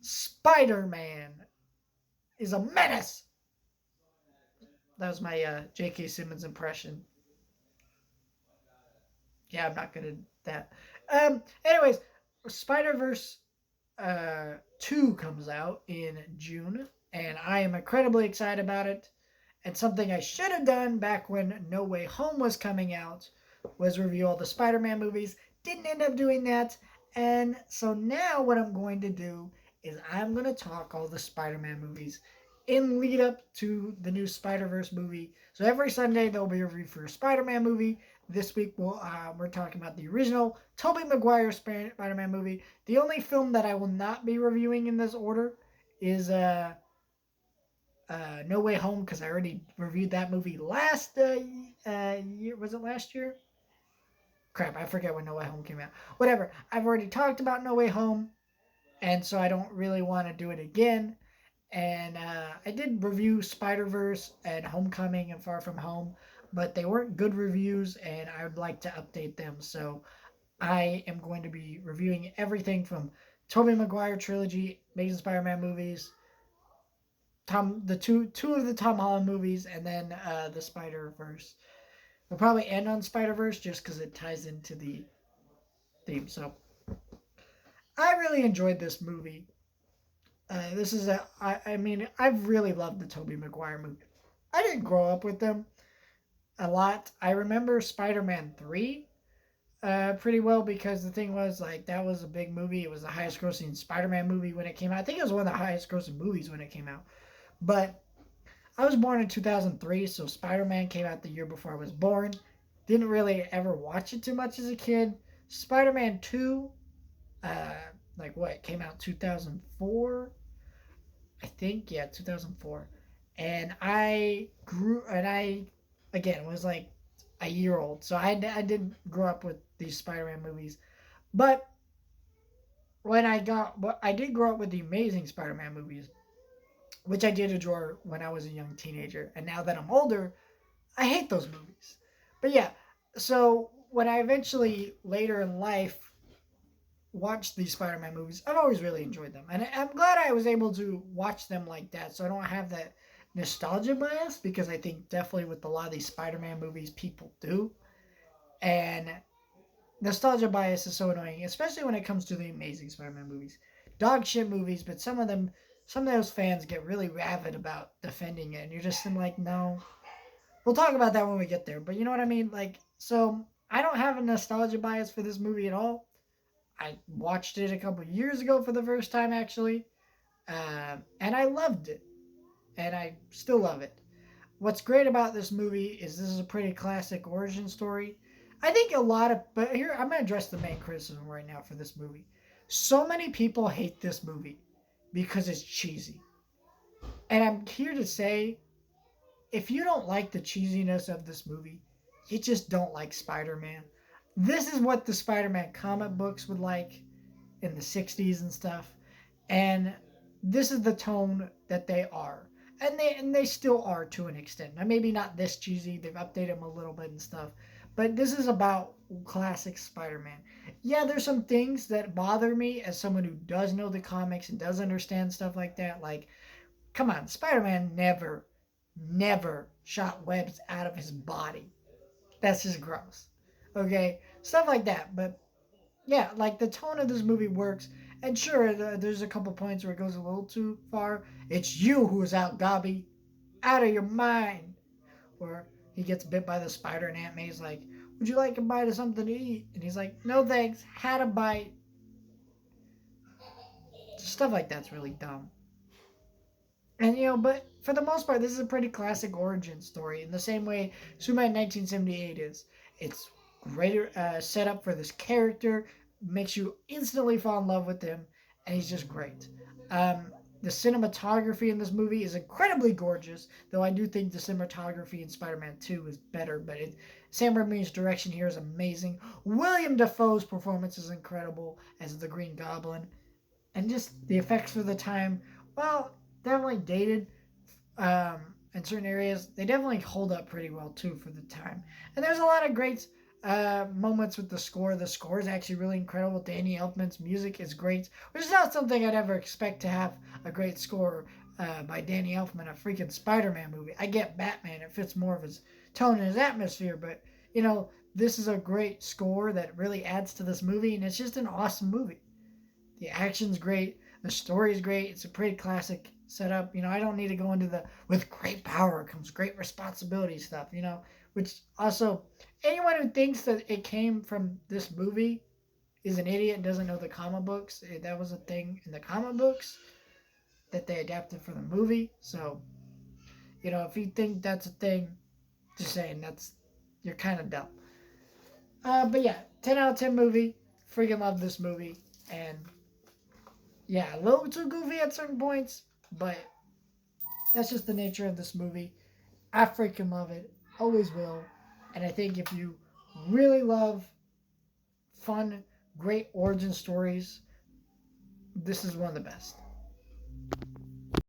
Spider-Man is a menace. That was my J.K. Simmons impression. Yeah, I'm not good at that. Anyways, Spider-Verse 2 comes out in June, and I am incredibly excited about it. And something I should have done back when No Way Home was coming out was review all the Spider-Man movies. Didn't end up doing that. And so now what I'm going to do is I'm going to talk all the Spider-Man movies in lead up to the new Spider-Verse movie. So every Sunday there'll be a review for a Spider-Man movie. This week we're talking about the original Tobey Maguire Spider-Man movie. The only film that I will not be reviewing in this order is No Way Home, because I already reviewed that movie last year. Was it last year? Crap, I forget when No Way Home came out. Whatever. I've already talked about No Way Home, and so I don't really want to do it again. And I did review Spider-Verse and Homecoming and Far From Home, but they weren't good reviews, and I would like to update them. So I am going to be reviewing everything from Tobey Maguire trilogy, Amazing Spider-Man movies, the two of the Tom Holland movies, and then the Spider-Verse. We'll probably end on Spider-Verse just because it ties into the theme. So I really enjoyed this movie. I mean, I've really loved the Tobey Maguire movie. I didn't grow up with them a lot. I remember Spider-Man 3 pretty well, because the thing was, like, that was a big movie. It was the highest grossing Spider-Man movie when it came out. I think it was one of the highest grossing movies when it came out. But I was born in 2003, so Spider-Man came out the year before I was born. Didn't really ever watch it too much as a kid. Spider-Man 2, like what, came out 2004? I think, yeah, 2004. And again, was like a year old. So I didn't grow up with these Spider-Man movies. But I did grow up with the Amazing Spider-Man movies, which I did enjoy when I was a young teenager. And now that I'm older, I hate those movies. But yeah, so when I eventually later in life watched these Spider-Man movies, I've always really enjoyed them. And I'm glad I was able to watch them like that, so I don't have that nostalgia bias, because I think definitely with a lot of these Spider-Man movies people do. And nostalgia bias is so annoying, especially when it comes to the Amazing Spider-Man movies. Dog shit movies, but some of those fans get really rabid about defending it, and you're just like, no. We'll talk about that when we get there, but you know what I mean? Like, so I don't have a nostalgia bias for this movie at all. I watched it a couple years ago for the first time, actually, and I loved it, and I still love it. What's great about this movie is this is a pretty classic origin story. I think but here, I'm going to address the main criticism right now for this movie. So many people hate this movie because it's cheesy. And I'm here to say, if you don't like the cheesiness of this movie, you just don't like Spider-Man. This is what the Spider-Man comic books would like in the 60s and stuff. And this is the tone that they are. And they still are to an extent. Now, maybe not this cheesy. They've updated them a little bit and stuff. But this is about classic Spider-Man. Yeah, there's some things that bother me as someone who does know the comics and does understand stuff like that. Like, come on, Spider-Man never shot webs out of his body. That's just gross. Okay? Stuff like that. But yeah, like the tone of this movie works. And sure, there's a couple points where it goes a little too far. It's you who's out, Gobby. Out of your mind. Or he gets bit by the spider and Aunt May's like, would you like a bite of something to eat? And he's like, no thanks, had a bite. Stuff like that's really dumb. And but for the most part, this is a pretty classic origin story in the same way Superman 1978 is. It's greater setup for this character, makes you instantly fall in love with him, and he's just great. The cinematography in this movie is incredibly gorgeous, though I do think the cinematography in Spider-Man 2 is better, but Sam Raimi's direction here is amazing. William Dafoe's performance is incredible as the Green Goblin, and just the effects for the time, well, definitely dated in certain areas. They definitely hold up pretty well, too, for the time. And there's a lot of great moments with the score. The score is actually really incredible. Danny Elfman's music is great, which is not something I'd ever expect to have a great score by Danny Elfman, a freaking Spider-Man movie. I get Batman; it fits more of his tone and his atmosphere, but this is a great score that really adds to this movie, and it's just an awesome movie. The action's great, the story's great. It's a pretty classic setup. I don't need to go into the with great power comes great responsibility stuff. Which also anyone who thinks that it came from this movie is an idiot and doesn't know the comic books. That was a thing in the comic books that they adapted for the movie. So, if you think that's a thing, just saying you're kind of dumb. But yeah, 10 out of 10 movie. Freaking love this movie. And yeah, a little too goofy at certain points, but that's just the nature of this movie. I freaking love it. Always will. And I think if you really love fun, great origin stories, this is one of the best.